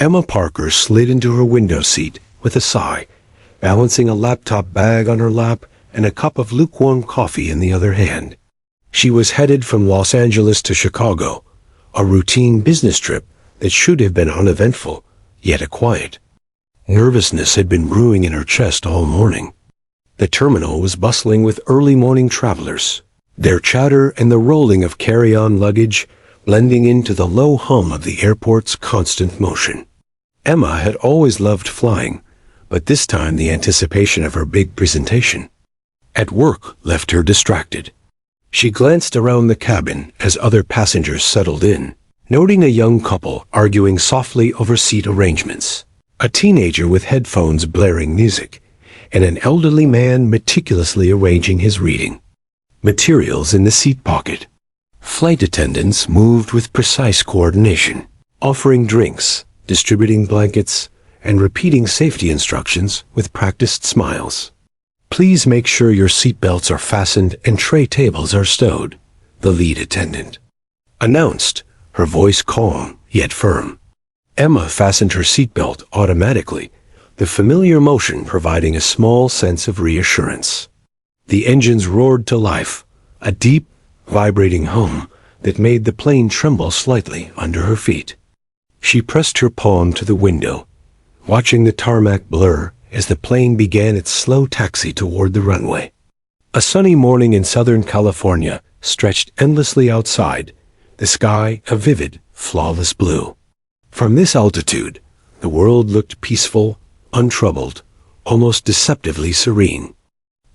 Emma Parker slid into her window seat with a sigh, balancing a laptop bag on her lap and a cup of lukewarm coffee in the other hand. She was headed from Los Angeles to Chicago, a routine business trip that should have been uneventful, yet a quiet. Nervousness had been brewing in her chest all morning. The terminal was bustling with early morning travelers, their chatter and the rolling of carry-on luggage blending into the low hum of the airport's constant motion. Emma had always loved flying, but this time the anticipation of her big presentation at work left her distracted. She glanced around the cabin as other passengers settled in, noting a young couple arguing softly over seat arrangements, a teenager with headphones blaring music, and an elderly man meticulously arranging his reading materials in the seat pocket. Flight attendants moved with precise coordination, offering drinks, distributing blankets, and repeating safety instructions with practiced smiles. "Please make sure your seatbelts are fastened and tray tables are stowed," the lead attendant announced, her voice calm yet firm. Emma fastened her seatbelt automatically, the familiar motion providing a small sense of reassurance. The engines roared to life, a deep, vibrating hum that made the plane tremble slightly under her feet. She pressed her palm to the window, watching the tarmac blur as the plane began its slow taxi toward the runway. A sunny morning in Southern California stretched endlessly outside, the sky a vivid, flawless blue. From this altitude, the world looked peaceful, untroubled, almost deceptively serene.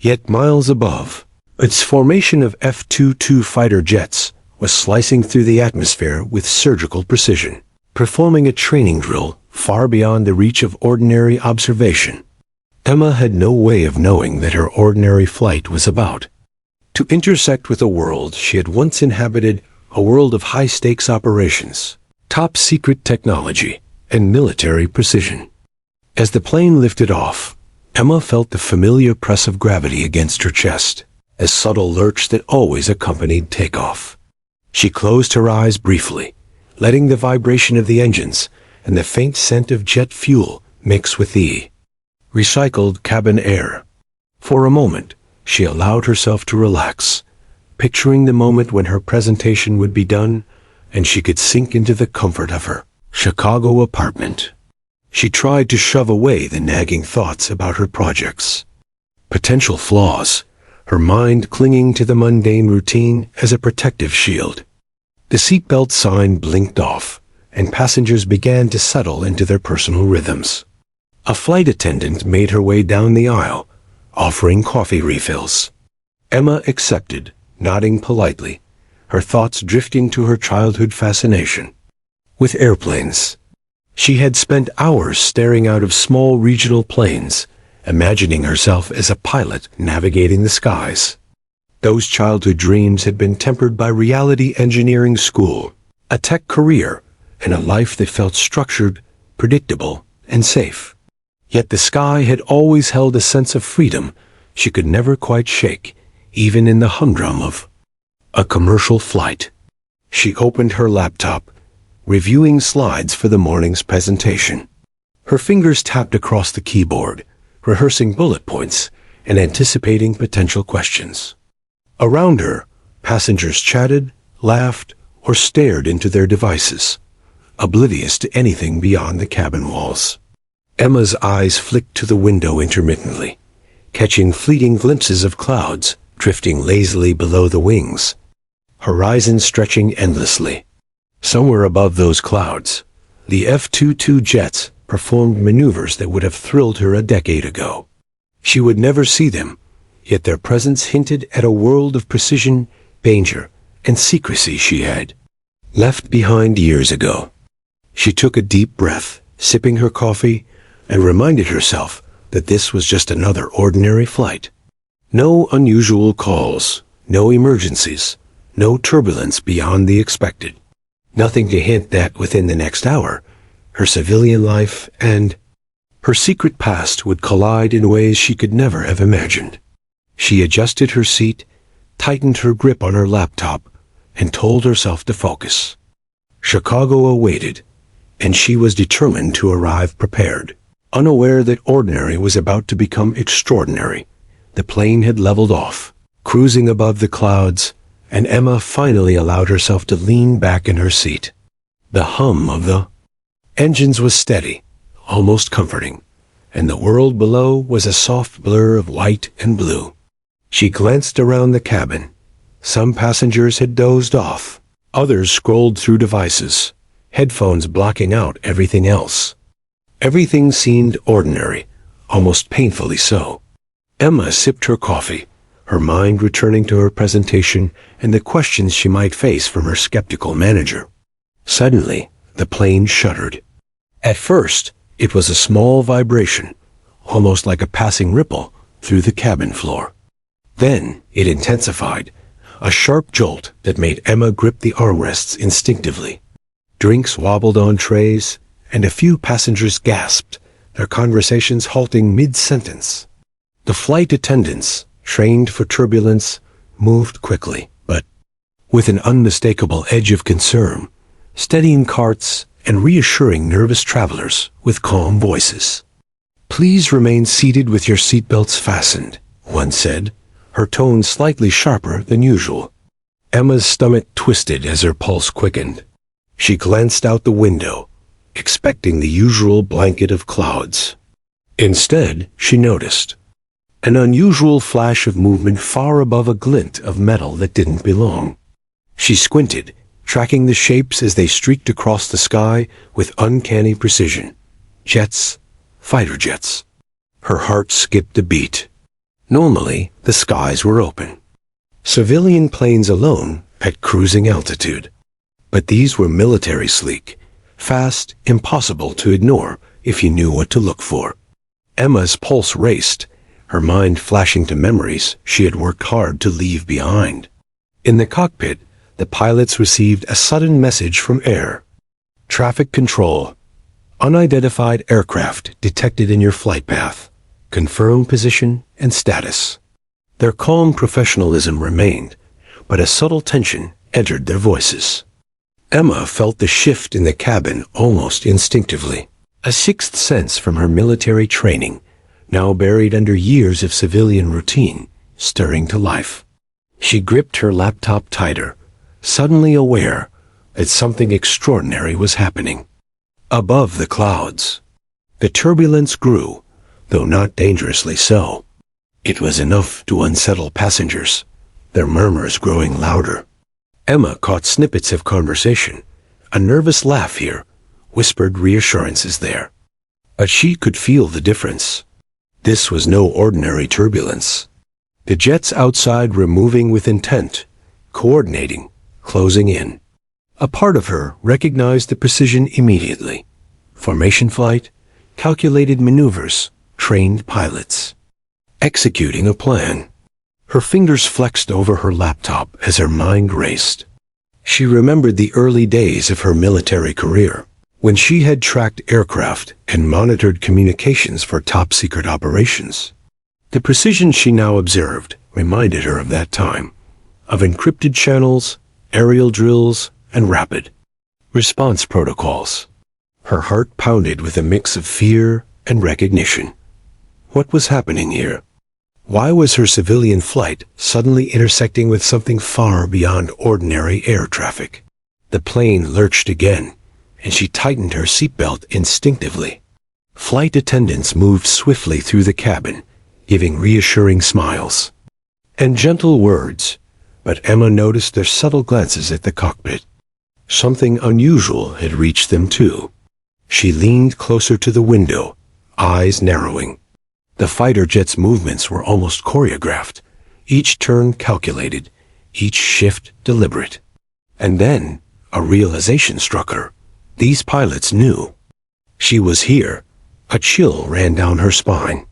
Yet miles above, its formation of F-22 fighter jets was slicing through the atmosphere with surgical precision, performing a training drill far beyond the reach of ordinary observation. Emma had no way of knowing that her ordinary flight was about to intersect with a world she had once inhabited, a world of high-stakes operations, top-secret technology, and military precision. As the plane lifted off, Emma felt the familiar press of gravity against her chest, a subtle lurch that always accompanied takeoff. She closed her eyes briefly, letting the vibration of the engines and the faint scent of jet fuel mix with the recycled cabin air. For a moment, she allowed herself to relax, picturing the moment when her presentation would be done and she could sink into the comfort of her Chicago apartment. She tried to shove away the nagging thoughts about her projects, potential flaws, her mind clinging to the mundane routine as a protective shield. The seatbelt sign blinked off, and passengers began to settle into their personal rhythms. A flight attendant made her way down the aisle, offering coffee refills. Emma accepted, nodding politely, her thoughts drifting to her childhood fascination with airplanes. She had spent hours staring out of small regional planes, imagining herself as a pilot navigating the skies. Those childhood dreams had been tempered by reality engineering school, a tech career, and a life that felt structured, predictable, and safe. Yet the sky had always held a sense of freedom she could never quite shake, even in the humdrum of a commercial flight. She opened her laptop, reviewing slides for the morning's presentation. Her fingers tapped across the keyboard, rehearsing bullet points and anticipating potential questions. Around her, passengers chatted, laughed, or stared into their devices, oblivious to anything beyond the cabin walls. Emma's eyes flicked to the window intermittently, catching fleeting glimpses of clouds drifting lazily below the wings, horizon stretching endlessly. Somewhere above those clouds, the F-22 jets performed maneuvers that would have thrilled her a decade ago. She would never see them, yet their presence hinted at a world of precision, danger, and secrecy she had left behind years ago. She took a deep breath, sipping her coffee, and reminded herself that this was just another ordinary flight. No unusual calls, no emergencies, no turbulence beyond the expected. Nothing to hint that within the next hour, her civilian life and her secret past would collide in ways she could never have imagined. She adjusted her seat, tightened her grip on her laptop, and told herself to focus. Chicago awaited, and she was determined to arrive prepared. Unaware that ordinary was about to become extraordinary, the plane had leveled off, cruising above the clouds, and Emma finally allowed herself to lean back in her seat. The hum of the engines was steady, almost comforting, and the world below was a soft blur of white and blue. She glanced around the cabin. Some passengers had dozed off. Others scrolled through devices, headphones blocking out everything else. Everything seemed ordinary, almost painfully so. Emma sipped her coffee, her mind returning to her presentation and the questions she might face from her skeptical manager. Suddenly, the plane shuddered. At first, it was a small vibration, almost like a passing ripple, through the cabin floor. Then it intensified, a sharp jolt that made Emma grip the armrests instinctively. Drinks wobbled on trays, and a few passengers gasped, their conversations halting mid-sentence. The flight attendants, trained for turbulence, moved quickly, but with an unmistakable edge of concern, steadying carts and reassuring nervous travelers with calm voices. "Please remain seated with your seatbelts fastened," one said, her tone slightly sharper than usual. Emma's stomach twisted as her pulse quickened. She glanced out the window, expecting the usual blanket of clouds. Instead, she noticed an unusual flash of movement far above a glint of metal that didn't belong. She squinted, tracking the shapes as they streaked across the sky with uncanny precision. Jets, fighter jets. Her heart skipped a beat. Normally, the skies were open. Civilian planes alone at cruising altitude. But these were military sleek, fast, impossible to ignore if you knew what to look for. Emma's pulse raced, her mind flashing to memories she had worked hard to leave behind. In the cockpit, the pilots received a sudden message from air. Traffic control. Unidentified aircraft detected in your flight path. Confirm position and status. Their calm professionalism remained, but a subtle tension entered their voices. Emma felt the shift in the cabin almost instinctively, a sixth sense from her military training, now buried under years of civilian routine, stirring to life. She gripped her laptop tighter, suddenly aware that something extraordinary was happening. Above the clouds, the turbulence grew, though not dangerously so. It was enough to unsettle passengers, their murmurs growing louder. Emma caught snippets of conversation, a nervous laugh here, whispered reassurances there. But she could feel the difference. This was no ordinary turbulence. The jets outside were moving with intent, coordinating, closing in. A part of her recognized the precision immediately. Formation flight, calculated maneuvers, trained pilots. Executing a plan. Her fingers flexed over her laptop as her mind raced. She remembered the early days of her military career, when she had tracked aircraft and monitored communications for top-secret operations. The precision she now observed reminded her of that time, of encrypted channels, aerial drills, and rapid response protocols. Her heart pounded with a mix of fear and recognition. What was happening here? Why was her civilian flight suddenly intersecting with something far beyond ordinary air traffic? The plane lurched again, and she tightened her seatbelt instinctively. Flight attendants moved swiftly through the cabin, giving reassuring smiles and gentle words, but Emma noticed their subtle glances at the cockpit. Something unusual had reached them too. She leaned closer to the window, eyes narrowing. The fighter jet's movements were almost choreographed, each turn calculated, each shift deliberate. And then a realization struck her. These pilots knew. She was here. A chill ran down her spine.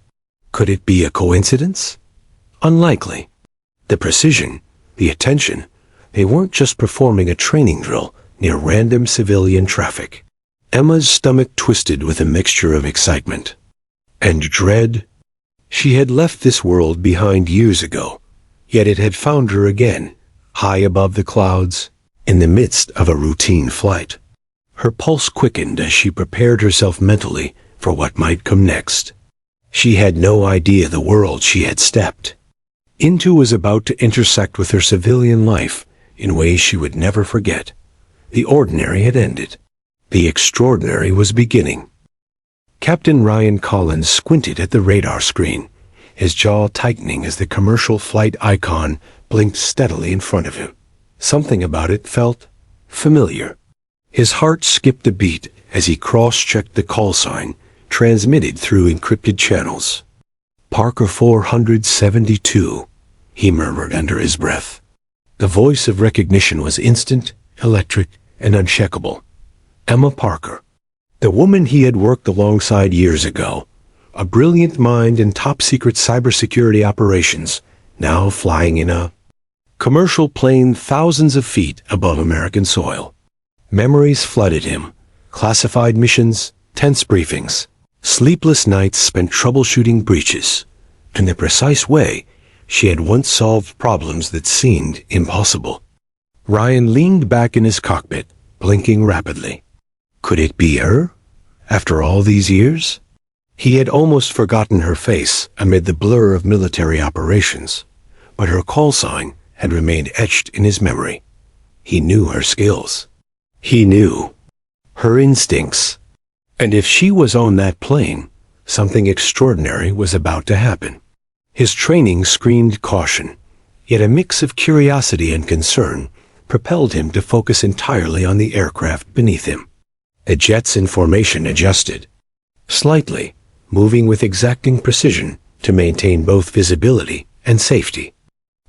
Could it be a coincidence? Unlikely. The precision, the attention, they weren't just performing a training drill near random civilian traffic. Emma's stomach twisted with a mixture of excitement and dread. She had left this world behind years ago, yet it had found her again, high above the clouds, in the midst of a routine flight. Her pulse quickened as she prepared herself mentally for what might come next. She had no idea the world she had stepped into was about to intersect with her civilian life in ways she would never forget. The ordinary had ended. The extraordinary was beginning. Captain Ryan Collins squinted at the radar screen, his jaw tightening as the commercial flight icon blinked steadily in front of him. Something about it felt familiar. His heart skipped a beat as he cross-checked the call sign, transmitted through encrypted channels. Parker 472, he murmured under his breath. The voice of recognition was instant, electric, and unshakable. Emma Parker, the woman he had worked alongside years ago, a brilliant mind in top-secret cybersecurity operations, now flying in a commercial plane thousands of feet above American soil. Memories flooded him. Classified missions, tense briefings, sleepless nights spent troubleshooting breaches. In the precise way she had once solved problems that seemed impossible. Ryan leaned back in his cockpit, blinking rapidly. Could it be her? After all these years? He had almost forgotten her face amid the blur of military operations, but her call sign had remained etched in his memory. He knew her skills. He knew her instincts. And if she was on that plane, something extraordinary was about to happen. His training screamed caution, yet a mix of curiosity and concern propelled him to focus entirely on the aircraft beneath him. The jets in formation adjusted slightly, moving with exacting precision to maintain both visibility and safety.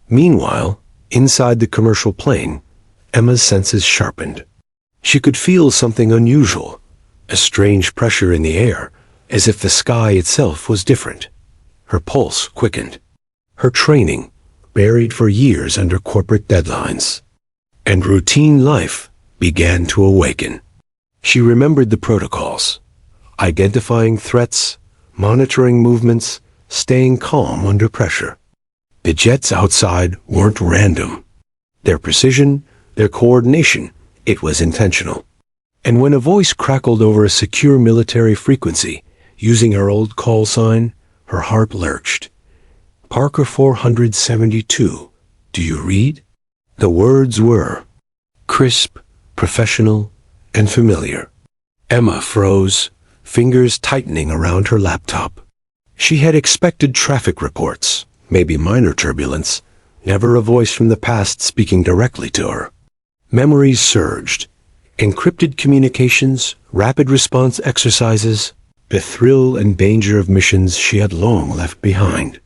Meanwhile, inside the commercial plane, Emma's senses sharpened. She could feel something unusual, a strange pressure in the air, as if the sky itself was different. Her pulse quickened. Her training, buried for years under corporate deadlines and routine life, began to awaken. She remembered the protocols, identifying threats, monitoring movements, staying calm under pressure. The jets outside weren't random. Their precision, their coordination, it was intentional. And when a voice crackled over a secure military frequency, using her old call sign, her heart lurched. Parker 472, do you read? The words were crisp, professional, and familiar. Emma froze, fingers tightening around her laptop. She had expected traffic reports, maybe minor turbulence, never a voice from the past speaking directly to her. Memories surged. Encrypted communications, rapid response exercises, the thrill and danger of missions she had long left behind.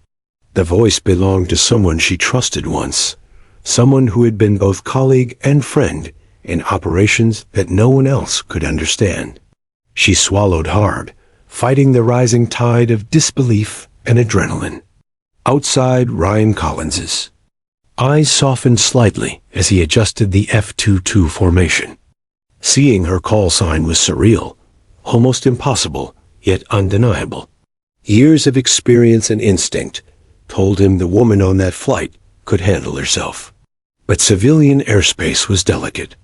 The voice belonged to someone she trusted once, someone who had been both colleague and friend in operations that no one else could understand. She swallowed hard, fighting the rising tide of disbelief and adrenaline. Outside Ryan Collins's eyes softened slightly as he adjusted the F-22 formation. Seeing her call sign was surreal, almost impossible, yet undeniable. Years of experience and instinct told him the woman on that flight could handle herself. But civilian airspace was delicate.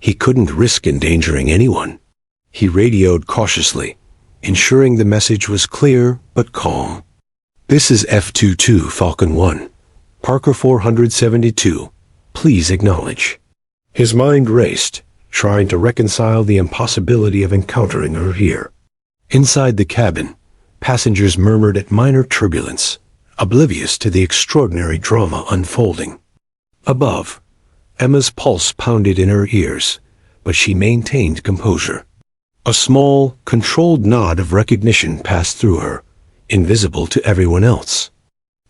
He couldn't risk endangering anyone. He radioed cautiously, ensuring the message was clear but calm. This is F-22 Falcon 1. Parker 472. Please acknowledge. His mind raced, trying to reconcile the impossibility of encountering her here. Inside the cabin, passengers murmured at minor turbulence, oblivious to the extraordinary drama unfolding. Above, Emma's pulse pounded in her ears, but she maintained composure. A small, controlled nod of recognition passed through her, invisible to everyone else.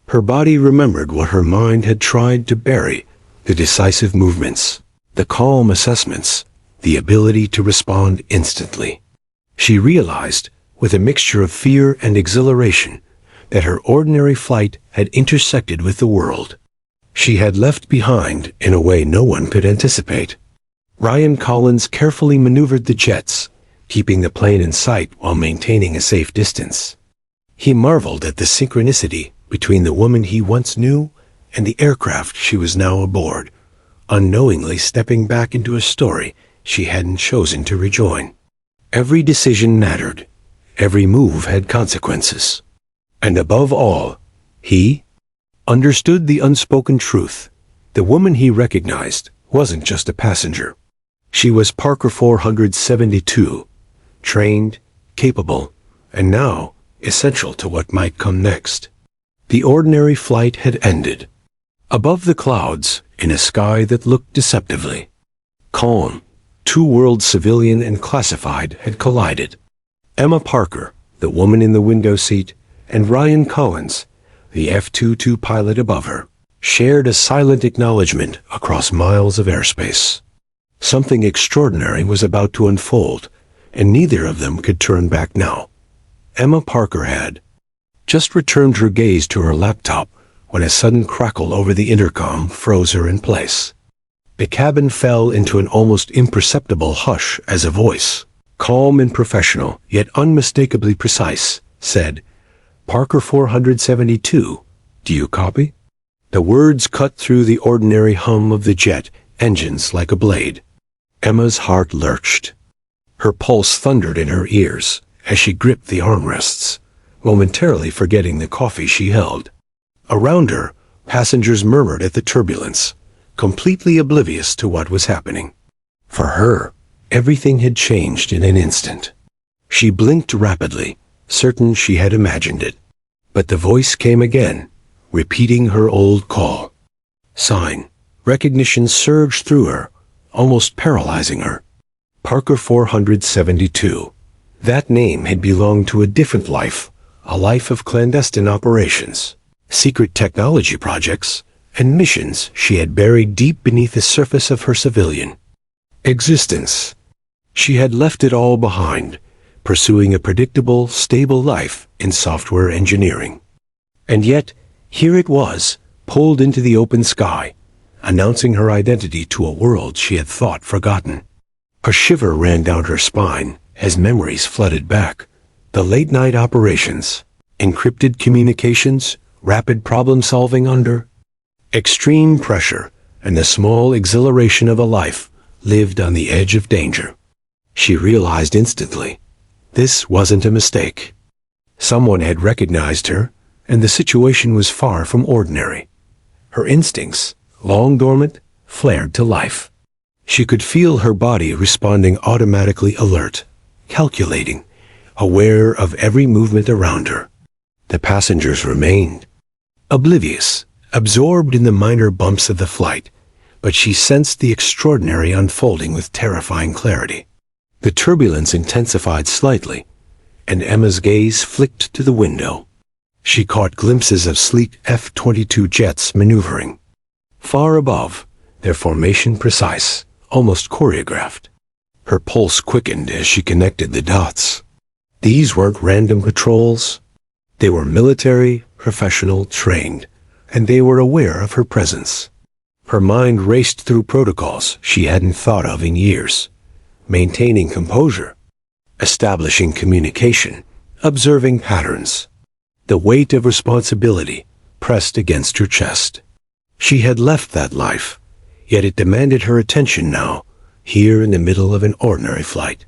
Her body remembered what her mind had tried to bury, the decisive movements, the calm assessments, the ability to respond instantly. She realized, with a mixture of fear and exhilaration, that her ordinary flight had intersected with the world. She had left behind in a way no one could anticipate. Ryan Collins carefully maneuvered the jets, keeping the plane in sight while maintaining a safe distance. He marveled at the synchronicity between the woman he once knew and the aircraft she was now aboard, unknowingly stepping back into a story she hadn't chosen to rejoin. Every decision mattered. Every move had consequences. And above all, he understood the unspoken truth. The woman he recognized wasn't just a passenger. She was Parker 472, trained, capable, and now essential to what might come next. The ordinary flight had ended. Above the clouds, in a sky that looked deceptively calm, two worlds, civilian and classified, had collided. Emma Parker, the woman in the window seat, and Ryan Collins, the F-22 pilot above her, shared a silent acknowledgement across miles of airspace. Something extraordinary was about to unfold, and neither of them could turn back now. Emma Parker had just returned her gaze to her laptop when a sudden crackle over the intercom froze her in place. The cabin fell into an almost imperceptible hush as a voice, calm and professional, yet unmistakably precise, said, "Parker 472, do you copy?" The words cut through the ordinary hum of the jet engines like a blade. Emma's heart lurched. Her pulse thundered in her ears as she gripped the armrests, momentarily forgetting the coffee she held. Around her, passengers murmured at the turbulence, completely oblivious to what was happening. For her, everything had changed in an instant. She blinked rapidly, certain she had imagined it. But the voice came again, repeating her old call. Sign. Recognition surged through her, almost paralyzing her. Parker 472. That name had belonged to a different life, a life of clandestine operations, secret technology projects, and missions she had buried deep beneath the surface of her civilian existence. She had left it all behind, pursuing a predictable, stable life in software engineering. And yet, here it was, pulled into the open sky, announcing her identity to a world she had thought forgotten. A shiver ran down her spine as memories flooded back. The late-night operations, encrypted communications, rapid problem-solving under extreme pressure, and the small exhilaration of a life lived on the edge of danger. She realized instantly, this wasn't a mistake. Someone had recognized her, and the situation was far from ordinary. Her instincts, long dormant, flared to life. She could feel her body responding, automatically alert, calculating, aware of every movement around her. The passengers remained oblivious, absorbed in the minor bumps of the flight, but she sensed the extraordinary unfolding with terrifying clarity. The turbulence intensified slightly, and Emma's gaze flicked to the window. She caught glimpses of sleek F-22 jets maneuvering. Far above, their formation precise, almost choreographed. Her pulse quickened as she connected the dots. These weren't random patrols. They were military, professional, trained, and they were aware of her presence. Her mind raced through protocols she hadn't thought of in years, maintaining composure, establishing communication, observing patterns. The weight of responsibility pressed against her chest. She had left that life, yet it demanded her attention now, here in the middle of an ordinary flight.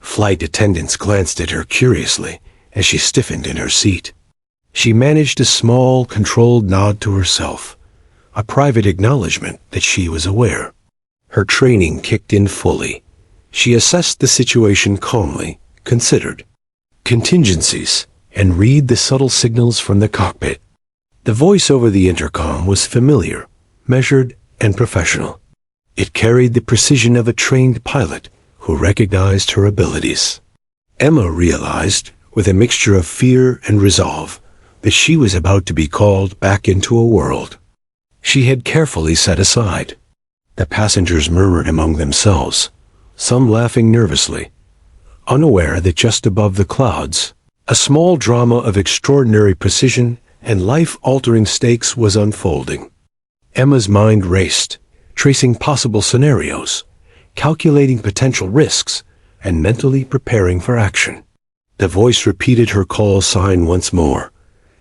Flight attendants glanced at her curiously as she stiffened in her seat. She managed a small, controlled nod to herself, a private acknowledgement that she was aware. Her training kicked in fully. She assessed the situation calmly, considered contingencies, and read the subtle signals from the cockpit. The voice over the intercom was familiar, measured, and professional. It carried the precision of a trained pilot who recognized her abilities. Emma realized, with a mixture of fear and resolve, that she was about to be called back into a world she had carefully set aside. The passengers murmured among themselves, some laughing nervously, unaware that just above the clouds, a small drama of extraordinary precision and life-altering stakes was unfolding. Emma's mind raced, tracing possible scenarios, calculating potential risks, and mentally preparing for action. The voice repeated her call sign once more,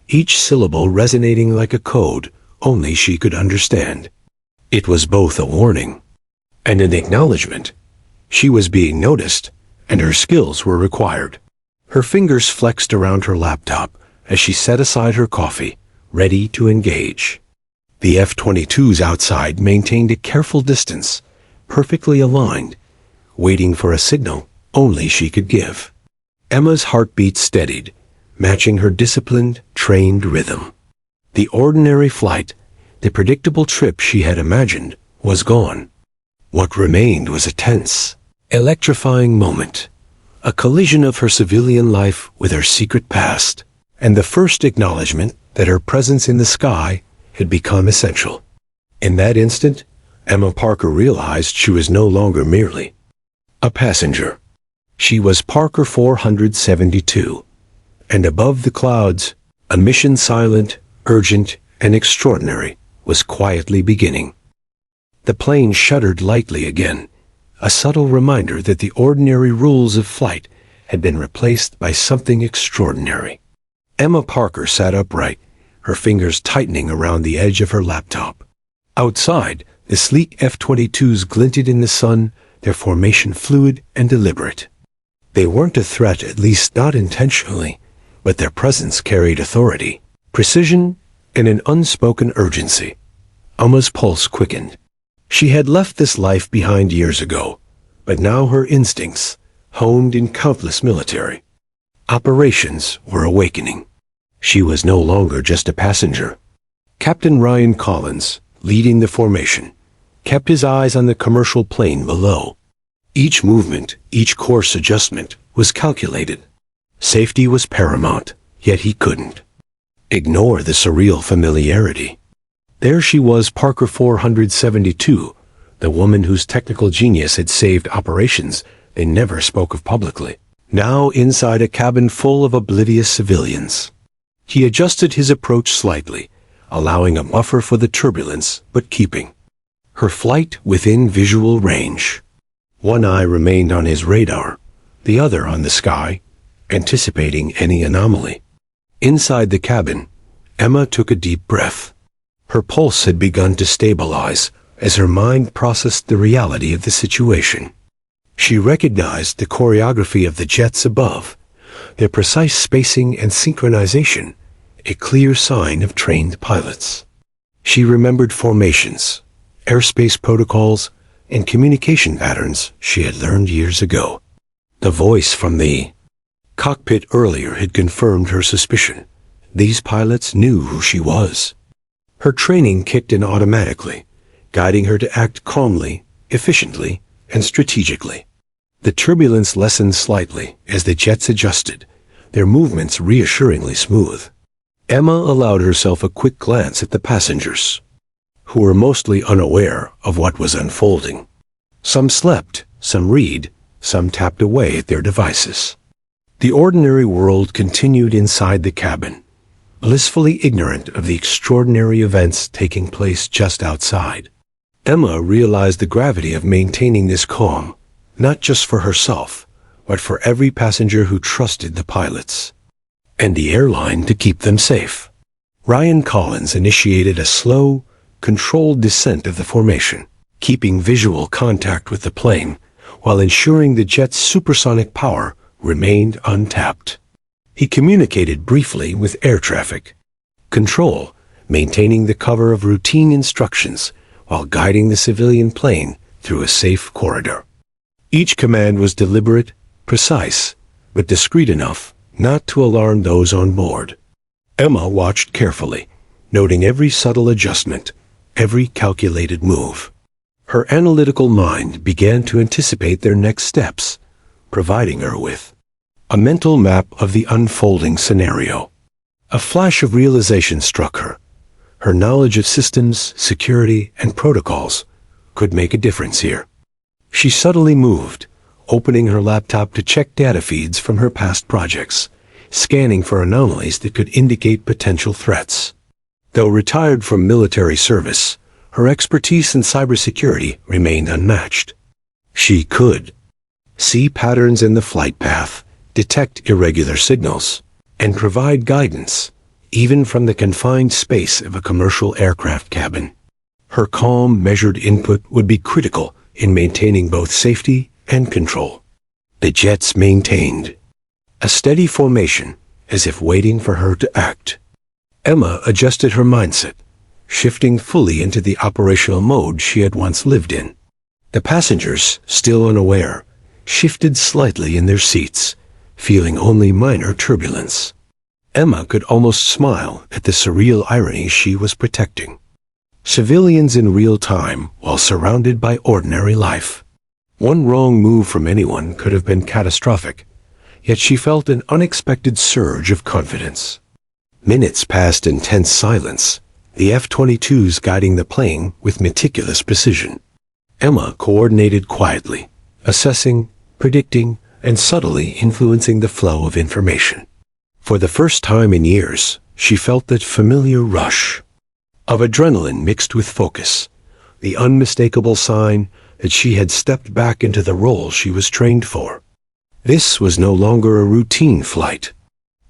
each syllable resonating like a code only she could understand. It was both a warning and an acknowledgement. She was being noticed, and her skills were required. Her fingers flexed around her laptop as she set aside her coffee, ready to engage. The F-22s outside maintained a careful distance, perfectly aligned, waiting for a signal only she could give. Emma's heartbeat steadied, matching her disciplined, trained rhythm. The ordinary flight, the predictable trip she had imagined, was gone. What remained was a tense, electrifying moment, a collision of her civilian life with her secret past, and the first acknowledgement that her presence in the sky had become essential. In that instant, Emma Parker realized she was no longer merely a passenger. She was Parker 472, and above the clouds, a mission silent, urgent, and extraordinary was quietly beginning. The plane shuddered lightly again, a subtle reminder that the ordinary rules of flight had been replaced by something extraordinary. Emma Parker sat upright, her fingers tightening around the edge of her laptop. Outside, the sleek F-22s glinted in the sun, their formation fluid and deliberate. They weren't a threat, at least not intentionally, but their presence carried authority, precision, and an unspoken urgency. Emma's pulse quickened. She had left this life behind years ago, but now her instincts, honed in countless military operations, were awakening. She was no longer just a passenger. Captain Ryan Collins, leading the formation, kept his eyes on the commercial plane below. Each movement, each course adjustment was calculated. Safety was paramount, yet he couldn't ignore the surreal familiarity. There she was, Parker 472, the woman whose technical genius had saved operations they never spoke of publicly, now inside a cabin full of oblivious civilians. He adjusted his approach slightly, allowing a buffer for the turbulence, but keeping her flight within visual range. One eye remained on his radar, the other on the sky, anticipating any anomaly. Inside the cabin, Emma took a deep breath. Her pulse had begun to stabilize as her mind processed the reality of the situation. She recognized the choreography of the jets above, their precise spacing and synchronization, a clear sign of trained pilots. She remembered formations, airspace protocols, and communication patterns she had learned years ago. The voice from the cockpit earlier had confirmed her suspicion. These pilots knew who she was. Her training kicked in automatically, guiding her to act calmly, efficiently, and strategically. The turbulence lessened slightly as the jets adjusted, their movements reassuringly smooth. Emma allowed herself a quick glance at the passengers, who were mostly unaware of what was unfolding. Some slept, some read, some tapped away at their devices. The ordinary world continued inside the cabin, blissfully ignorant of the extraordinary events taking place just outside. Emma realized the gravity of maintaining this calm, not just for herself, but for every passenger who trusted the pilots and the airline to keep them safe. Ryan Collins initiated a slow, controlled descent of the formation, keeping visual contact with the plane while ensuring the jet's supersonic power remained untapped. He communicated briefly with air traffic control, maintaining the cover of routine instructions while guiding the civilian plane through a safe corridor. Each command was deliberate, precise, but discreet enough not to alarm those on board. Emma watched carefully, noting every subtle adjustment, every calculated move. Her analytical mind began to anticipate their next steps, providing her with a mental map of the unfolding scenario. A flash of realization struck her. Her knowledge of systems, security, and protocols could make a difference here. She subtly moved, opening her laptop to check data feeds from her past projects, scanning for anomalies that could indicate potential threats. Though retired from military service, her expertise in cybersecurity remained unmatched. She could see patterns in the flight path, detect irregular signals, and provide guidance, even from the confined space of a commercial aircraft cabin. Her calm, measured input would be critical in maintaining both safety and control. The jets maintained a steady formation, as if waiting for her to act. Emma adjusted her mindset, shifting fully into the operational mode she had once lived in. The passengers, still unaware, shifted slightly in their seats, feeling only minor turbulence. Emma could almost smile at the surreal irony she was protecting. Civilians in real time while surrounded by ordinary life. One wrong move from anyone could have been catastrophic, yet she felt an unexpected surge of confidence. Minutes passed in tense silence, the F-22s guiding the plane with meticulous precision. Emma coordinated quietly, assessing, predicting, and subtly influencing the flow of information. For the first time in years, she felt that familiar rush of adrenaline mixed with focus, the unmistakable sign that she had stepped back into the role she was trained for. This was no longer a routine flight.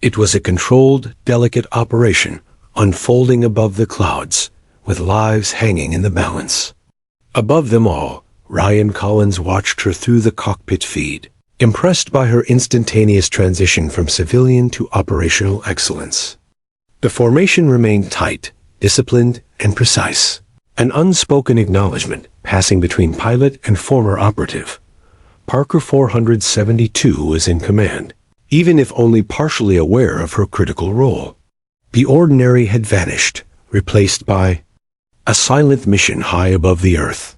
It was a controlled, delicate operation, unfolding above the clouds, with lives hanging in the balance. Above them all, Ryan Collins watched her through the cockpit feed, impressed by her instantaneous transition from civilian to operational excellence. The formation remained tight, disciplined, and precise, an unspoken acknowledgement passing between pilot and former operative. Parker 472 was in command, even if only partially aware of her critical role. The ordinary had vanished, replaced by a silent mission high above the earth.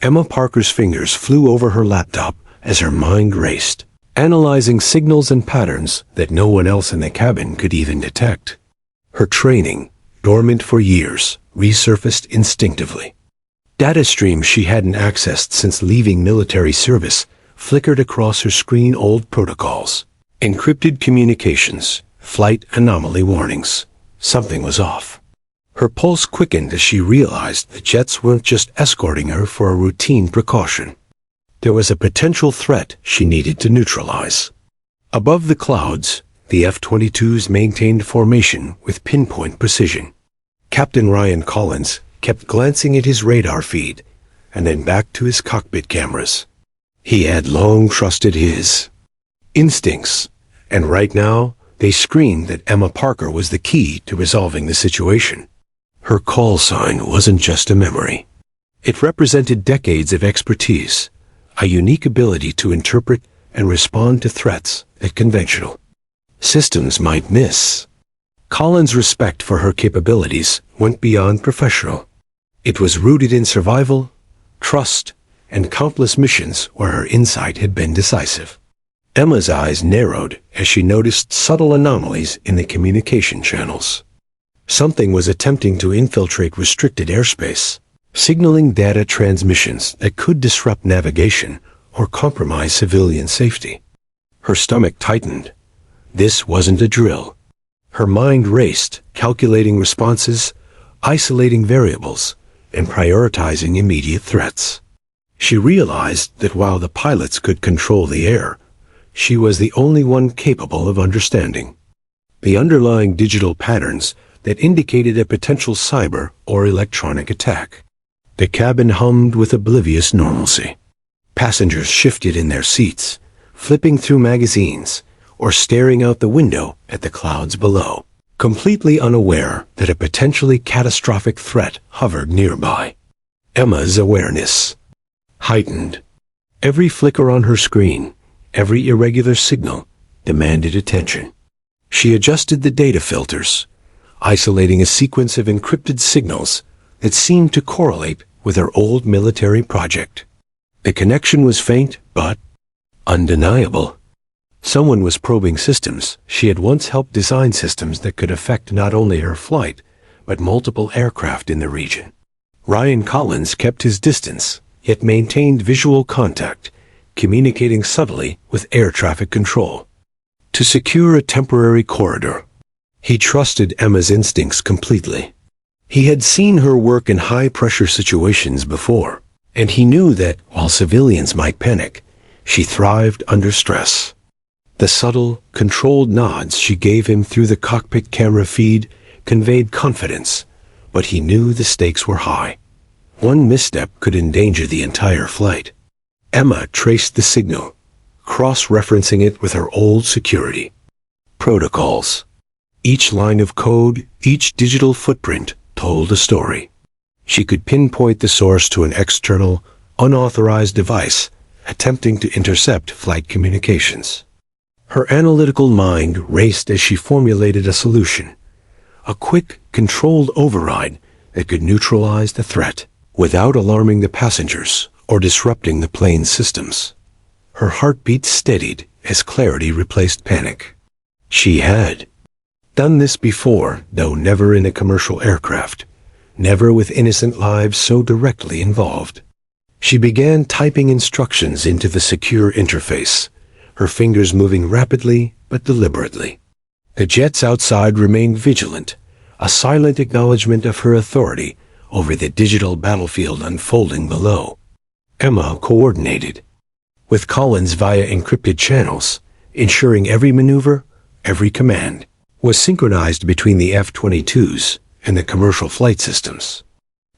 Emma Parker's fingers flew over her laptop as her mind raced, analyzing signals and patterns that no one else in the cabin could even detect. Her training, dormant for years, resurfaced instinctively. Data streams she hadn't accessed since leaving military service flickered across her screen. Old protocols, encrypted communications, flight anomaly warnings. Something was off. Her pulse quickened as she realized the jets weren't just escorting her for a routine precaution. There was a potential threat she needed to neutralize. Above the clouds, the F-22s maintained formation with pinpoint precision. Captain Ryan Collins kept glancing at his radar feed and then back to his cockpit cameras. He had long trusted his instincts, and right now they screamed that Emma Parker was the key to resolving the situation. Her call sign wasn't just a memory. It represented decades of expertise, a unique ability to interpret and respond to threats that conventional systems might miss. Collins' respect for her capabilities went beyond professional. It was rooted in survival, trust, and countless missions where her insight had been decisive. Emma's eyes narrowed as she noticed subtle anomalies in the communication channels. Something was attempting to infiltrate restricted airspace, signaling data transmissions that could disrupt navigation or compromise civilian safety. Her stomach tightened. This wasn't a drill. Her mind raced, calculating responses, isolating variables, and prioritizing immediate threats. She realized that while the pilots could control the air, she was the only one capable of understanding the underlying digital patterns that indicated a potential cyber or electronic attack. The cabin hummed with oblivious normalcy. Passengers shifted in their seats, flipping through magazines or staring out the window at the clouds below, completely unaware that a potentially catastrophic threat hovered nearby. Emma's awareness heightened. Every flicker on her screen, every irregular signal, demanded attention. She adjusted the data filters, isolating a sequence of encrypted signals that seemed to correlate with her old military project. The connection was faint, but undeniable. Someone was probing systems. She had once helped design systems that could affect not only her flight, but multiple aircraft in the region. Ryan Collins kept his distance, yet maintained visual contact, communicating subtly with air traffic control. To secure a temporary corridor, he trusted Emma's instincts completely. He had seen her work in high-pressure situations before, and he knew that, while civilians might panic, she thrived under stress. The subtle, controlled nods she gave him through the cockpit camera feed conveyed confidence, but he knew the stakes were high. One misstep could endanger the entire flight. Emma traced the signal, cross-referencing it with her old security protocols. Each line of code, each digital footprint told a story. She could pinpoint the source to an external, unauthorized device attempting to intercept flight communications. Her analytical mind raced as she formulated a solution, a quick, controlled override that could neutralize the threat without alarming the passengers or disrupting the plane's systems. Her heartbeat steadied as clarity replaced panic. She had done this before, though never in a commercial aircraft, never with innocent lives so directly involved. She began typing instructions into the secure interface, her fingers moving rapidly but deliberately. The jets outside remained vigilant, a silent acknowledgement of her authority over the digital battlefield unfolding below. Emma coordinated with Collins via encrypted channels, ensuring every maneuver, every command, was synchronized between the F-22s and the commercial flight systems.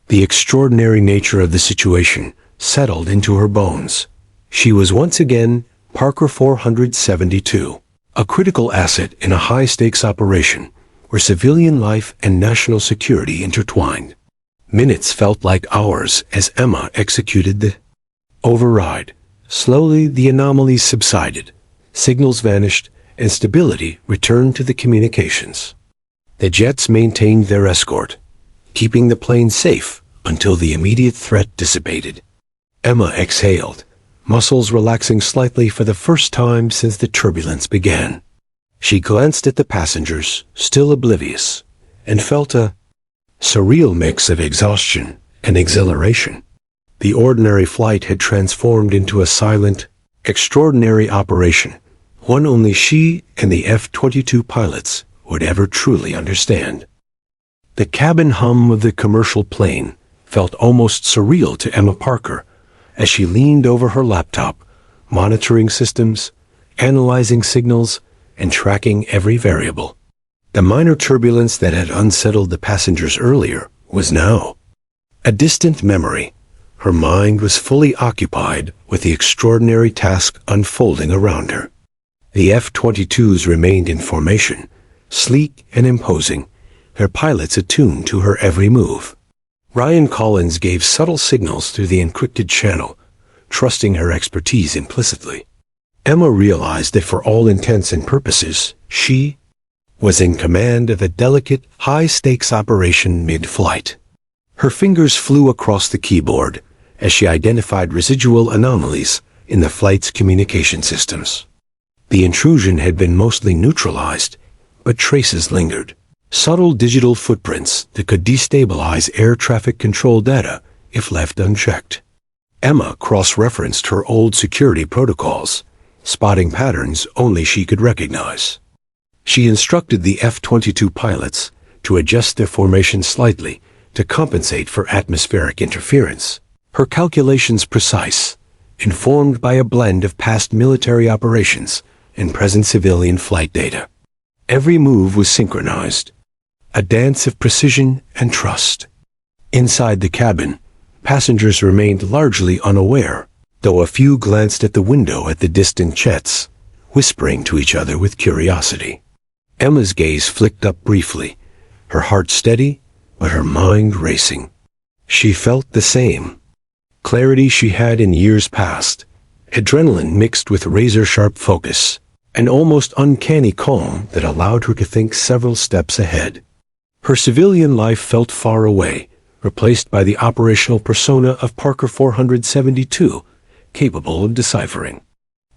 The extraordinary nature of the situation settled into her bones. She was once again Parker 472, a critical asset in a high-stakes operation where civilian life and national security intertwined. Minutes felt like hours as Emma executed the override. Slowly, the anomalies subsided, signals vanished, and stability returned to the communications. The jets maintained their escort, keeping the plane safe until the immediate threat dissipated. Emma exhaled, muscles relaxing slightly for the first time since the turbulence began. She glanced at the passengers, still oblivious, and felt a surreal mix of exhaustion and exhilaration. The ordinary flight had transformed into a silent, extraordinary operation, one only she and the F-22 pilots would ever truly understand. The cabin hum of the commercial plane felt almost surreal to Emma Parker as she leaned over her laptop, monitoring systems, analyzing signals, and tracking every variable. The minor turbulence that had unsettled the passengers earlier was now a distant memory. Her mind was fully occupied with the extraordinary task unfolding around her. The F-22s remained in formation, sleek and imposing, their pilots attuned to her every move. Ryan Collins gave subtle signals through the encrypted channel, trusting her expertise implicitly. Emma realized that for all intents and purposes, she was in command of a delicate, high-stakes operation mid-flight. Her fingers flew across the keyboard as she identified residual anomalies in the flight's communication systems. The intrusion had been mostly neutralized, but traces lingered. Subtle digital footprints that could destabilize air traffic control data if left unchecked. Emma cross-referenced her old security protocols, spotting patterns only she could recognize. She instructed the F-22 pilots to adjust their formation slightly to compensate for atmospheric interference. Her calculations precise, informed by a blend of past military operations and present civilian flight data. Every move was synchronized, a dance of precision and trust. Inside the cabin, passengers remained largely unaware, though a few glanced at the window at the distant jets, whispering to each other with curiosity. Emma's gaze flicked up briefly, her heart steady, but her mind racing. She felt the same clarity she had in years past, adrenaline mixed with razor-sharp focus, an almost uncanny calm that allowed her to think several steps ahead. Her civilian life felt far away, replaced by the operational persona of Parker 472, capable of deciphering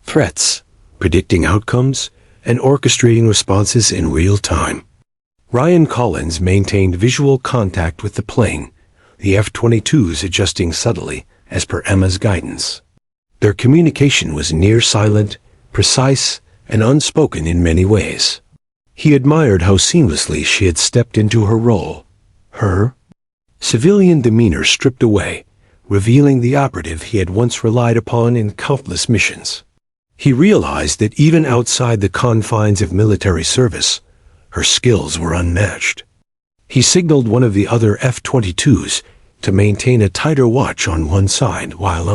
threats, predicting outcomes, and orchestrating responses in real time. Ryan Collins maintained visual contact with the plane, the F-22s adjusting subtly as per Emma's guidance. Their communication was near silent, precise, and unspoken in many ways. He admired how seamlessly she had stepped into her role, her civilian demeanor stripped away, revealing the operative he had once relied upon in countless missions. He realized that even outside the confines of military service, her skills were unmatched. He signaled one of the other F-22s to maintain a tighter watch on one side while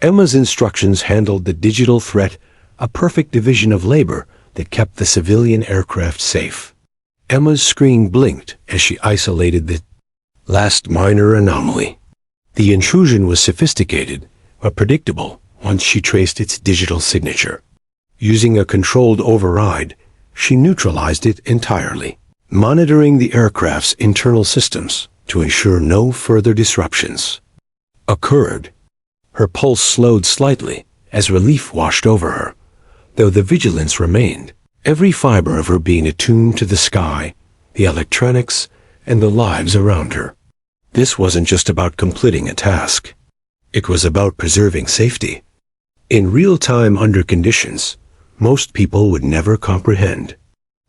Emma's instructions handled the digital threat, a perfect division of labor that kept the civilian aircraft safe. Emma's screen blinked as she isolated the last minor anomaly. The intrusion was sophisticated, but predictable once she traced its digital signature. Using a controlled override, she neutralized it entirely, monitoring the aircraft's internal systems to ensure no further disruptions occurred. Her pulse slowed slightly as relief washed over her, though the vigilance remained, every fiber of her being attuned to the sky, the electronics, and the lives around her. This wasn't just about completing a task. It was about preserving safety. In real time under conditions most people would never comprehend.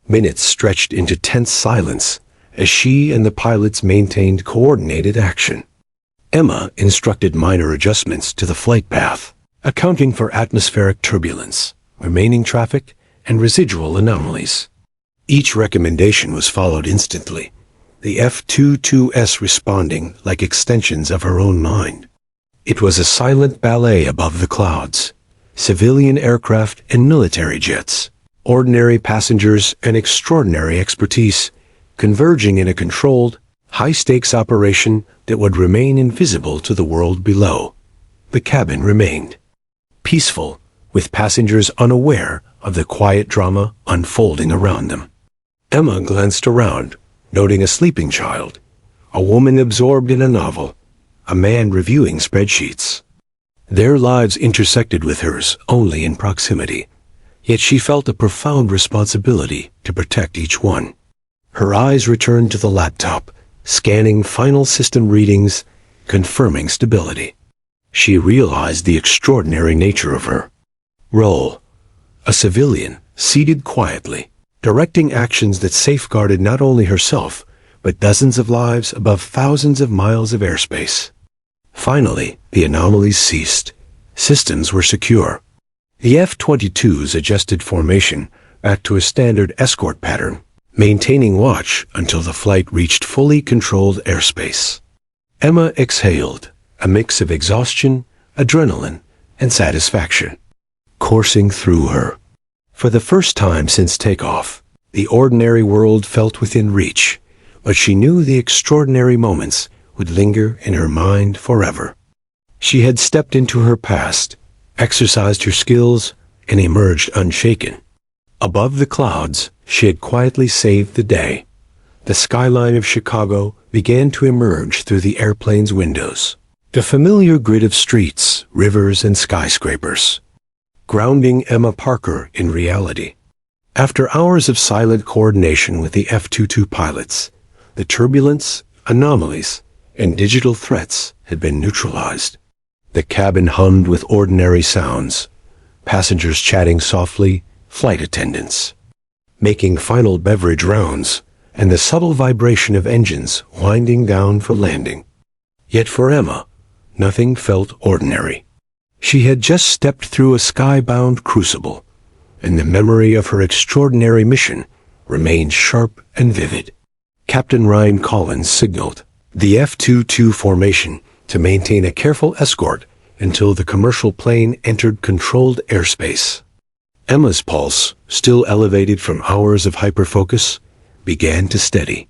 Minutes stretched into tense silence as she and the pilots maintained coordinated action. Emma instructed minor adjustments to the flight path, accounting for atmospheric turbulence, remaining traffic, and residual anomalies. Each recommendation was followed instantly, the F-22s responding like extensions of her own mind. It was a silent ballet above the clouds. Civilian aircraft and military jets, ordinary passengers and extraordinary expertise, converging in a controlled, high-stakes operation that would remain invisible to the world below. The cabin remained peaceful, with passengers unaware of the quiet drama unfolding around them. Emma glanced around, noting a sleeping child, a woman absorbed in a novel, a man reviewing spreadsheets. Their lives intersected with hers only in proximity, yet she felt a profound responsibility to protect each one. Her eyes returned to the laptop, scanning final system readings, confirming stability. She realized the extraordinary nature of her role. A civilian, seated quietly, directing actions that safeguarded not only herself, but dozens of lives above thousands of miles of airspace. Finally, the anomalies ceased. Systems were secure. The F-22s adjusted formation back to a standard escort pattern, maintaining watch until the flight reached fully controlled airspace. Emma exhaled, a mix of exhaustion, adrenaline, and satisfaction coursing through her. For the first time since takeoff, the ordinary world felt within reach, but she knew the extraordinary moments would linger in her mind forever. She had stepped into her past, exercised her skills, and emerged unshaken. Above the clouds, she had quietly saved the day. The skyline of Chicago began to emerge through the airplane's windows. The familiar grid of streets, rivers, and skyscrapers, grounding Emma Parker in reality. After hours of silent coordination with the F-22 pilots, the turbulence, anomalies, and digital threats had been neutralized. The cabin hummed with ordinary sounds, passengers chatting softly, flight attendants making final beverage rounds, and the subtle vibration of engines winding down for landing. Yet for Emma, nothing felt ordinary. She had just stepped through a sky-bound crucible, and the memory of her extraordinary mission remained sharp and vivid. Captain Ryan Collins signaled the F-22 formation to maintain a careful escort until the commercial plane entered controlled airspace. Emma's pulse, still elevated from hours of hyperfocus, began to steady.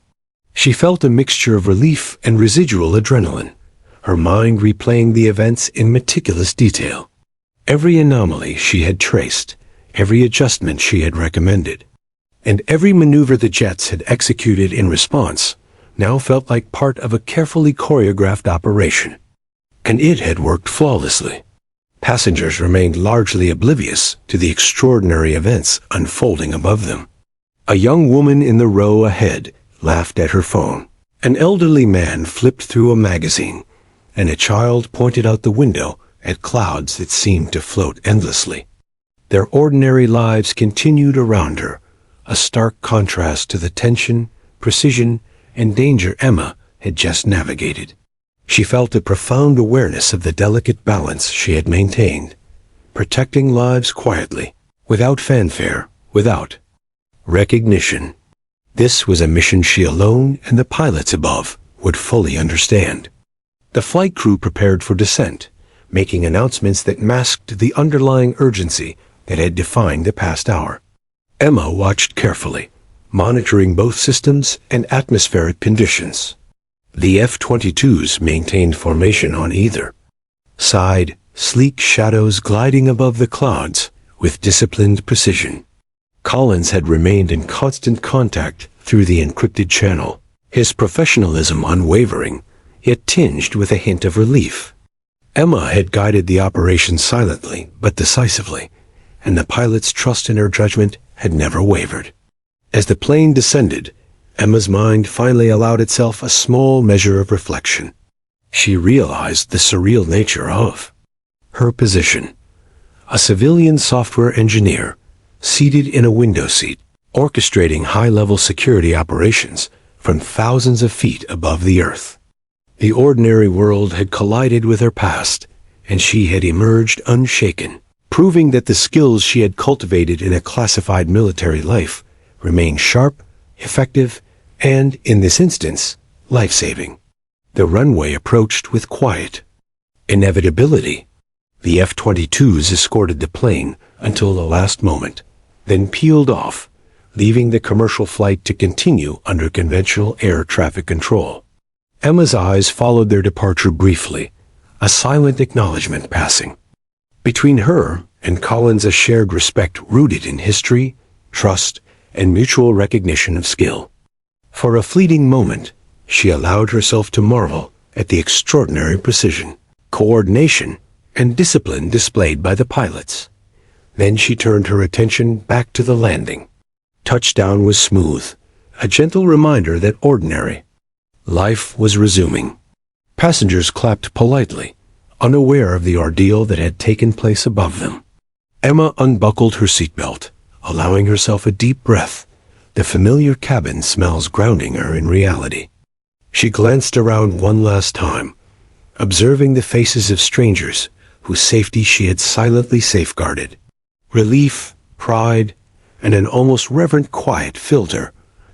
She felt a mixture of relief and residual adrenaline, her mind replaying the events in meticulous detail. Every anomaly she had traced, every adjustment she had recommended, and every maneuver the jets had executed in response now felt like part of a carefully choreographed operation. And it had worked flawlessly. Passengers remained largely oblivious to the extraordinary events unfolding above them. A young woman in the row ahead laughed at her phone. An elderly man flipped through a magazine, and a child pointed out the window at clouds that seemed to float endlessly. Their ordinary lives continued around her, a stark contrast to the tension, precision, and danger Emma had just navigated. She felt a profound awareness of the delicate balance she had maintained, protecting lives quietly, without fanfare, without recognition. This was a mission she alone and the pilots above would fully understand. The flight crew prepared for descent, making announcements that masked the underlying urgency that had defined the past hour. Emma watched carefully, monitoring both systems and atmospheric conditions. The F-22s maintained formation on either side, sleek shadows gliding above the clouds with disciplined precision. Collins had remained in constant contact through the encrypted channel, his professionalism unwavering, yet tinged with a hint of relief. Emma had guided the operation silently but decisively, and the pilot's trust in her judgment had never wavered. As the plane descended, Emma's mind finally allowed itself a small measure of reflection. She realized the surreal nature of her position. A civilian software engineer, seated in a window seat, orchestrating high-level security operations from thousands of feet above the earth. The ordinary world had collided with her past, and she had emerged unshaken, proving that the skills she had cultivated in a classified military life remained sharp, effective, and, in this instance, life-saving. The runway approached with quiet inevitability. The F-22s escorted the plane until the last moment, then peeled off, leaving the commercial flight to continue under conventional air traffic control. Emma's eyes followed their departure briefly, a silent acknowledgement passing. Between her and Collins a shared respect rooted in history, trust, and mutual recognition of skill. For a fleeting moment, she allowed herself to marvel at the extraordinary precision, coordination, and discipline displayed by the pilots. Then she turned her attention back to the landing. Touchdown was smooth, a gentle reminder that ordinary life was resuming. Passengers clapped politely, unaware of the ordeal that had taken place above them. Emma unbuckled her seatbelt, allowing herself a deep breath, the familiar cabin smells grounding her in reality. She glanced around one last time, observing the faces of strangers whose safety she had silently safeguarded. Relief, pride, and an almost reverent quiet filled her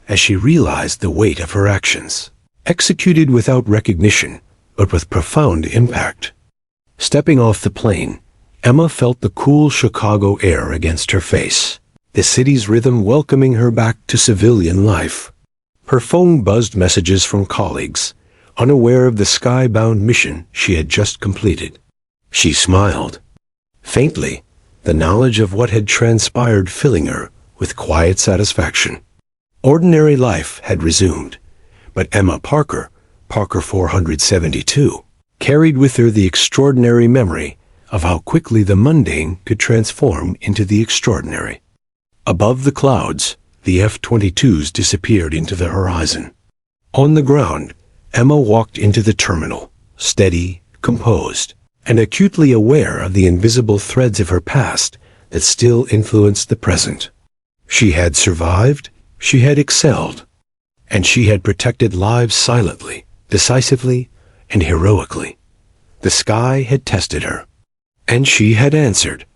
as she realized the weight of her actions, executed without recognition, but with profound impact. Stepping off the plane, Emma felt the cool Chicago air against her face, the city's rhythm welcoming her back to civilian life. Her phone buzzed messages from colleagues, unaware of the sky-bound mission she had just completed. She smiled. Faintly, the knowledge of what had transpired filling her with quiet satisfaction. Ordinary life had resumed, but Emma Parker 472, carried with her the extraordinary memory of how quickly the mundane could transform into the extraordinary. Above the clouds, the F-22s disappeared into the horizon. On the ground, Emma walked into the terminal, steady, composed, and acutely aware of the invisible threads of her past that still influenced the present. She had survived, she had excelled, and she had protected lives silently, decisively, and heroically. The sky had tested her, and she had answered.